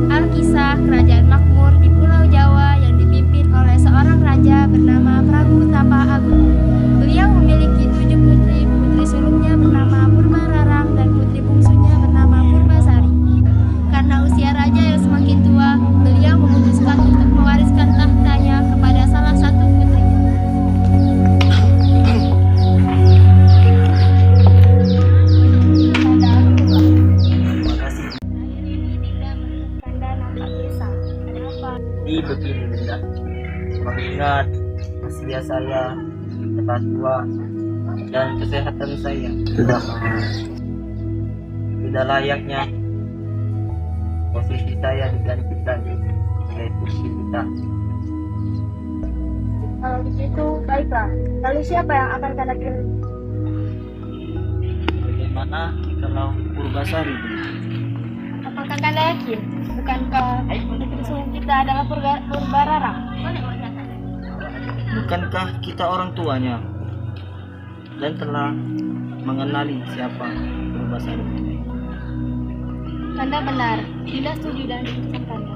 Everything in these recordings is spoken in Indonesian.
Alkisah kerajaan makmur di Pulau Jawa yang dipimpin oleh seorang raja bernama Prabu Tapa Agung. Beliau memiliki 7 putri, putri sulungnya bernama Purbararang dan putri bungsunya bernama Purbasari. Karena usia raja yang semakin tua, beliau memutuskan untuk mewariskan tahtanya kepada salah satu putrinya. Terima kasih. Akhir ini Dinda menurut Kanda nampak gelisah. Kenapa? Jadi begini Dinda, mengingat usia saya telah tua dan kesehatan saya sudah layaknya posisi saya digantikan oleh putri kita. Kalau begitu, baiklah. Lalu siapa yang akan Kanda pilih? Bagaimana kalau Purbasari? Apakah Kanda yakin? Bukankah putri sulung kita adalah Purbararang? Bukankah kita orang tuanya dan telah mengenali siapa Purbasari? Kanda benar. Dinda setuju dengan keputusan Kanda.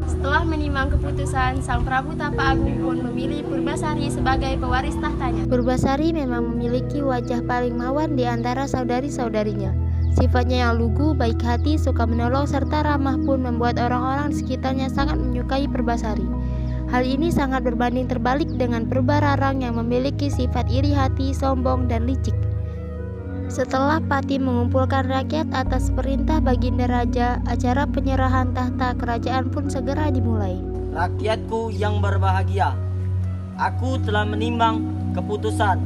Setelah menimang keputusan, Sang Prabu Tapa Agung pun memilih Purbasari sebagai pewaris tahtanya. Purbasari memang memiliki wajah paling mawan di antara saudari-saudarinya. Sifatnya yang lugu, baik hati, suka menolong, serta ramah pun membuat orang-orang di sekitarnya sangat menyukai Purbasari. Hal ini sangat berbanding terbalik dengan Purbararang yang memiliki sifat iri hati, sombong, dan licik. Setelah Pati mengumpulkan rakyat atas perintah Baginda Raja, acara penyerahan tahta kerajaan pun segera dimulai. Rakyatku yang berbahagia, aku telah menimbang keputusan.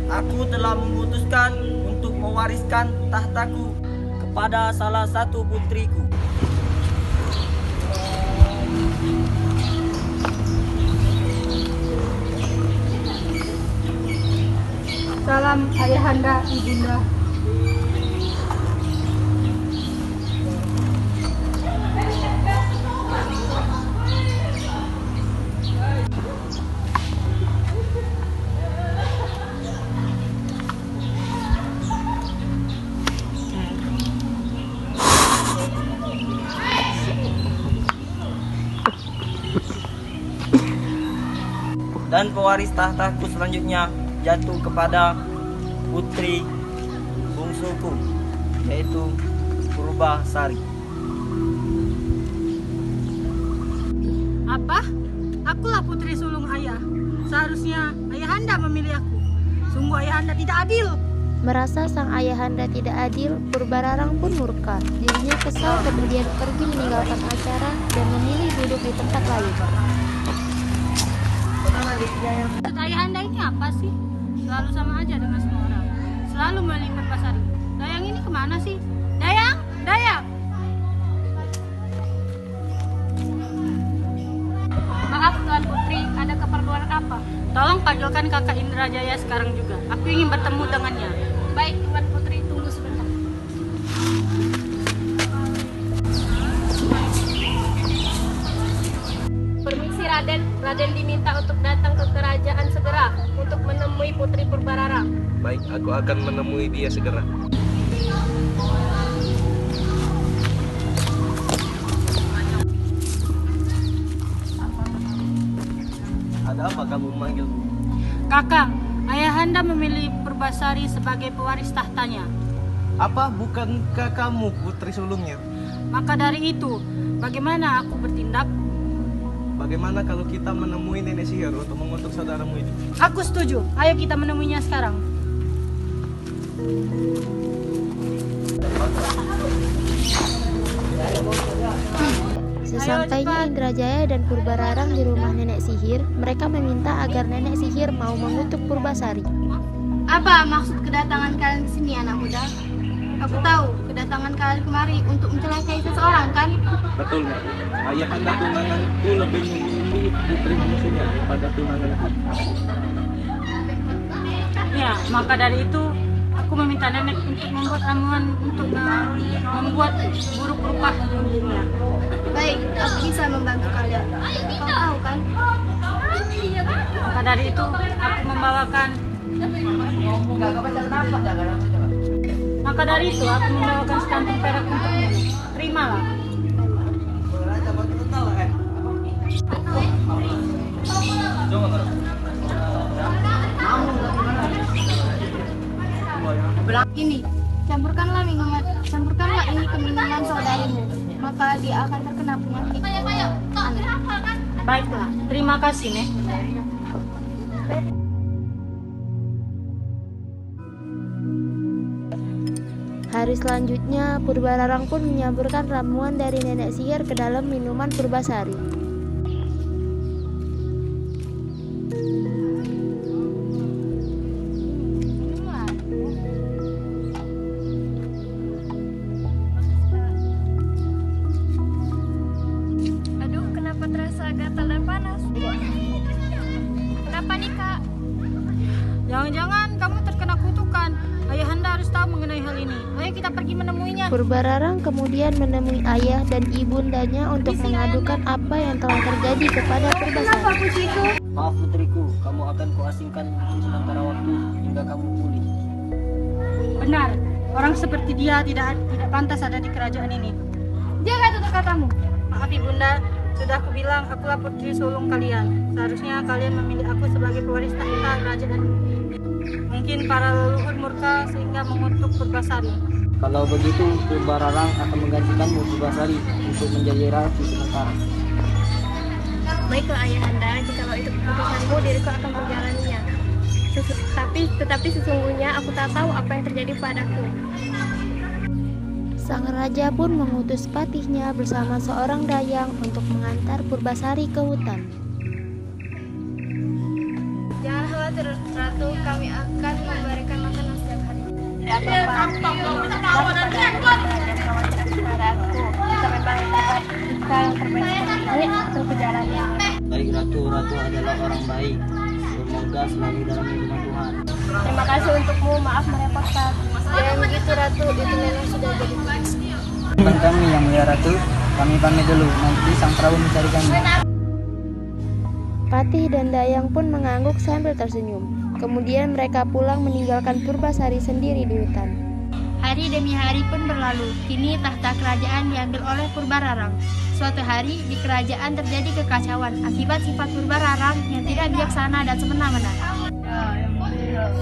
Aku telah memutuskan untuk mewariskan tahtaku kepada salah satu putriku. Salam ayahanda, ibunda. Dan pewaris tahtaku selanjutnya jatuh kepada putri bungsuku, yaitu Purbasari. Apa? Akulah putri sulung ayah. Seharusnya ayahanda memilih aku. Sungguh ayahanda tidak adil. Merasa sang ayahanda tidak adil, Purbararang pun murka. Dirinya kesal kemudian pergi meninggalkan acara dan memilih duduk di tempat lain. Maksud ayahanda ini apa sih? Selalu sama aja dengan semua orang. Selalu memilih Purbasari. Dayang ini kemana sih? Dayang! Dayang! Maaf Tuan Putri, ada keperluan apa? Tolong panggilkan kakak Indrajaya sekarang juga. Aku ingin bertemu dengannya. Baik Tuan Putri, tunggu sebentar. Permisi Raden, Raden diminta untuk datang ke kerajaan segera untuk menemui Putri Purbararang. Baik, aku akan menemui dia segera. Ada apa kamu memanggil? Kakang, ayahanda memilih Purbasari sebagai pewaris tahtanya. Apa bukankah kamu putri sulungnya? Maka dari itu, bagaimana aku bertindak? Bagaimana kalau kita menemui nenek sihir untuk mengutuk saudaramu itu? Aku setuju. Ayo kita menemuinya sekarang. Sesampainya Indrajaya dan Purbararang di rumah nenek sihir, mereka meminta agar nenek sihir mau mengutuk Purbasari. Apa maksud kedatangan kalian ke sini, anak muda? Aku tahu kedatangan kalian kemari untuk mencelakai seseorang, kan? Betul, Nek. Ayahanda tunanganku lebih memilih putri bungsunya daripada tunanganku. Ya, maka dari itu aku meminta nenek untuk membuat ramuan untuk membuat buruk rupa untuknya. Baik, aku bisa membantu kalian. Kau tahu kan? Maka dari itu aku membawakan Maka dari itu aku membawakan sekantung perak untukmu. Terimalah. Ini, campurkanlah ini ke minuman saudarimu, maka dia akan terkena penyakit. Baiklah, terima kasih, Nek. Hari selanjutnya, Purbararang pun menyaburkan ramuan dari nenek sihir ke dalam minuman Purbasari. Aduh, kenapa terasa gatal dan panas? Kenapa nih, Kak? Jangan-jangan kamu terkena kutukan. Ayahanda harus tahu mengenai hal ini. Ayo kita pergi menemuinya. Purbararang kemudian menemui ayah dan ibundanya untuk mengadukan apa yang telah terjadi kepada Purbasari. Maaf putriku, kamu akan kuasingkan untuk sementara waktu hingga kamu pulih. Benar, orang seperti dia tidak pantas ada di kerajaan ini. Jaga tutur katamu. Maaf ibunda, sudah aku bilang akulah putri sulung kalian. Seharusnya kalian memilih aku sebagai pewaris tahta kerajaan. Mungkin para leluhur murka sehingga mengutuk Purbasari. Kalau begitu, Purbararang akan menggantikanmu Purbasari untuk menjadi ratu sementara. Baiklah ayahanda, jikalau itu keputusanmu, diriku akan menjalaninya. Tetapi sesungguhnya aku tak tahu apa yang terjadi padaku. Sang raja pun mengutus patihnya bersama seorang dayang untuk mengantar Purbasari ke hutan. Jangan khawatir, Ratu, kami akan memberikan makanan setiap hari. Tidak apa-apa, kita memang dapat kita yang terbaik untuk perjalanannya. Baik Ratu adalah orang baik. Semoga selalu dalam lindungan Tuhan. Terima kasih untukmu, maaf merepotkan. Jangan begitu Ratu, itu memang sudah jadi tugas. Bukan kami yang mulia Ratu, kami pamit dulu. Nanti sang Prabu mencari kami. Patih dan dayang pun mengangguk sambil tersenyum. Kemudian mereka pulang meninggalkan Purbasari sendiri di hutan. Hari demi hari pun berlalu. Kini tahta kerajaan diambil oleh Purbararang. Suatu hari di kerajaan terjadi kekacauan akibat sifat Purbararang yang tidak bijaksana dan semena-mena.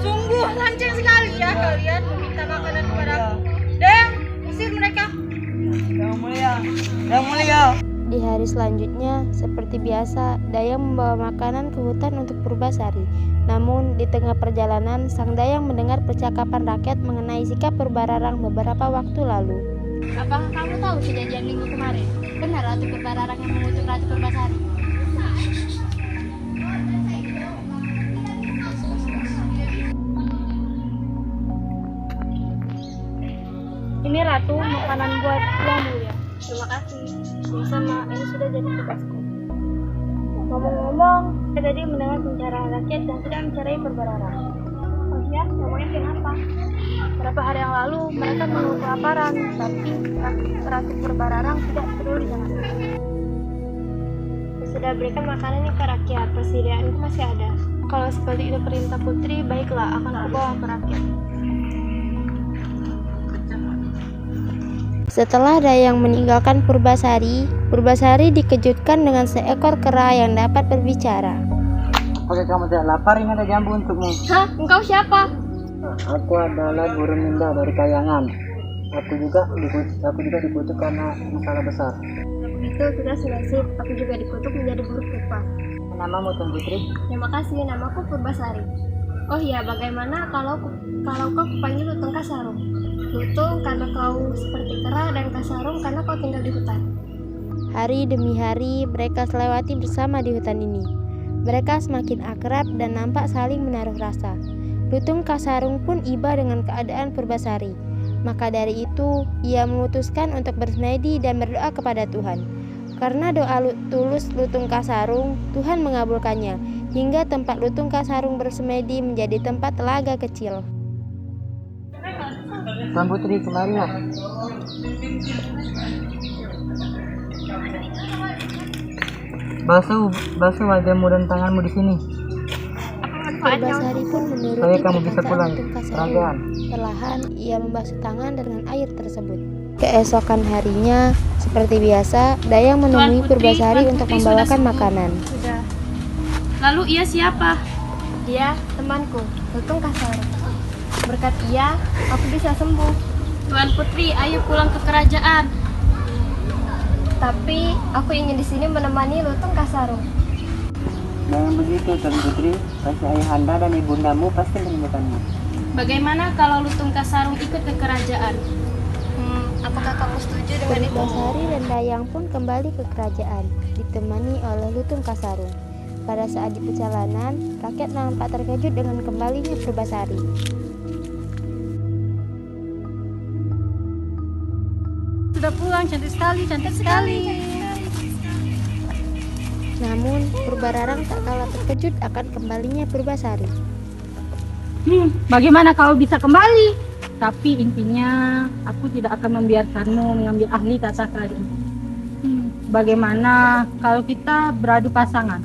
Sungguh lancang sekali ya kalian meminta makanan kepadaku. Dayang, usir mereka. Yang mulia. Di hari selanjutnya, seperti biasa, Dayang membawa makanan ke hutan untuk Purbasari. Namun, di tengah perjalanan, sang Dayang mendengar percakapan rakyat mengenai sikap Purbararang beberapa waktu lalu. Apakah kamu tahu kejadian minggu kemarin? Benar Ratu Purbararang yang mengutuk Ratu Purbasari. Ini Ratu, makanan buat Yang Mulia. Terima kasih. Sama, ini sudah jadi tugasku. Ngomong-ngomong, saya tadi mendengar pembicaraan rakyat dan tidak mencerai Purbararang. Oh ya, ngomongnya kenapa? Beberapa hari yang lalu, mereka mengeluh kelaparan, tapi Ratu Purbararang tidak peduli dengan itu. Sudah berikan makanan ke rakyat, persediaan itu masih ada. Kalau seperti itu perintah putri, baiklah, akan kubawa ke rakyat. Setelah Dayang meninggalkan Purbasari, Purbasari dikejutkan dengan seekor kera yang dapat berbicara. Apakah kamu tidak lapar? Ini ada jambu untukmu. Hah? Engkau siapa? Aku adalah guru Minda dari Kayangan. Aku juga dikutuk karena masalah besar. Itu sudah nasib. Aku juga dikutuk menjadi buruk rupa. Namamu Tuan Putri? Terima kasih, namaku Purbasari. Oh iya, bagaimana kalau kau kupanggil Lutung Kasarung? Lutung karena kau seperti kera dan Kasarung karena kau tinggal di hutan. Hari demi hari mereka selewati bersama di hutan ini. Mereka semakin akrab dan nampak saling menaruh rasa. Lutung Kasarung pun iba dengan keadaan Purbasari. Maka dari itu, ia memutuskan untuk bersemedi dan berdoa kepada Tuhan. Karena doa tulus Lutung Kasarung, Tuhan mengabulkannya, hingga tempat Lutung Kasarung bersemedi menjadi tempat telaga kecil. Tuan Putri, kemarilah. Basuh wajahmu dan tanganmu di sini. manfaatnya. Purbasari pun menuruti Supaya kamu bisa perkataan pulang Lutung Kasarung. kerajaan. Perlahan ia membasuh tangan dengan air tersebut. Keesokan harinya, seperti biasa, Dayang menemui Purbasari untuk membawakan makanan. Sudah. Lalu ia siapa? Dia temanku, Lutung Kasarung. Berkat ia, aku bisa sembuh. Tuan Putri, ayo pulang ke kerajaan. Tapi aku ingin di sini menemani Lutung Kasarung. Jangan begitu, Tuan Putri. Pasti ayahanda dan ibundamu pasti menemukanmu. Bagaimana kalau Lutung Kasarung ikut ke kerajaan? Apakah kamu setuju dengan itu? Purbasari dan Dayang pun kembali ke kerajaan, ditemani oleh Lutung Kasarung. Pada saat di perjalanan, rakyat nampak terkejut dengan kembalinya Purbasari. Sudah pulang, cantik sekali, cantik sekali. Namun, Purbararang tak kalah terkejut akan kembalinya Purbasari. Bagaimana kau bisa kembali? Tapi intinya aku tidak akan membiarkanmu mengambil ahli tata kali ini. Bagaimana kalau kita beradu pasangan?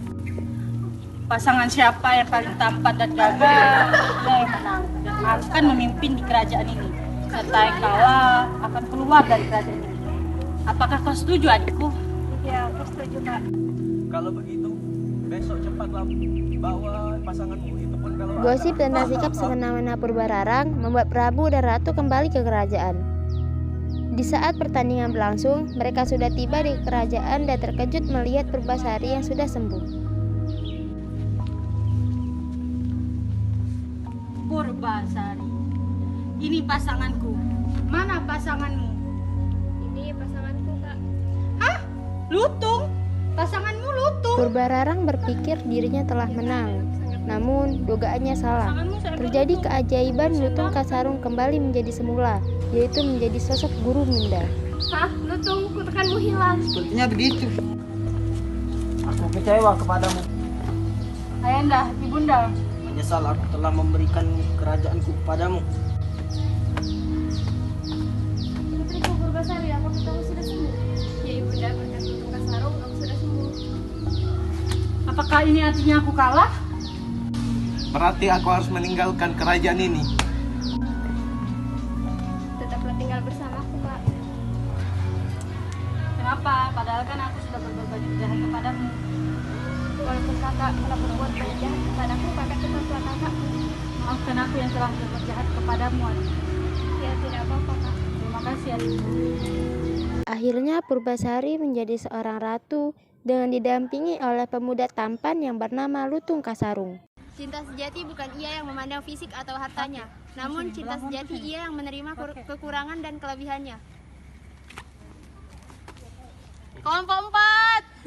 Pasangan siapa yang paling tampan dan gagah, dia yang menang dan akan memimpin di kerajaan ini. Serta yang kalah akan keluar dari kerajaan ini. Apakah kau setuju, adikku? Ya, aku setuju, Kak. Kalau begitu, besok cepatlah bawa pasanganmu. Itu pun kalau Gosip dan sikap semena-mena Purbararang membuat Prabu dan Ratu kembali ke kerajaan. Di saat pertandingan berlangsung, mereka sudah tiba di kerajaan dan terkejut melihat Purbasari yang sudah sembuh. Purbasari, ini pasanganku. Mana pasanganmu? Ini pasanganku, Kak. Lutung? Pasanganmu Lutung? Purbararang berpikir dirinya telah menang. Namun, dugaannya salah. Pasanganmu seekor Terjadi lutung. keajaiban Lutung Kasarung kembali menjadi semula, yaitu menjadi sosok guru Minda. Hah, Lutung, kutukanmu hilang. Sepertinya begitu. Aku kecewa kepadamu. Ayahanda, ibunda. Menyesal aku telah memberikan kerajaanku kepadamu. Putriku Purbasari, apakah kamu sudah sembuh? Ya, ibunda, berkat Lutung Kasarung, aku sudah sembuh. Apakah ini artinya aku kalah? berarti aku harus meninggalkan kerajaan ini. Tetaplah tinggal bersamaku, Kak. Kenapa? Padahal kan aku sudah berbuat banyak jahat kepadamu. Walaupun kakak telah berbuat banyak jahat kepadaku, kakak tetaplah kakakku. Maafkan aku yang telah berbuat jahat kepadamu, adik. Ya, tidak apa-apa, Kak. Terima kasih, adikku. Akhirnya Purbasari menjadi seorang ratu dengan didampingi oleh pemuda tampan yang bernama Lutung Kasarung. Cinta sejati bukan ia yang memandang fisik atau hartanya, namun cinta sejati ia yang menerima kekurangan dan kelebihannya. Kelompok 4,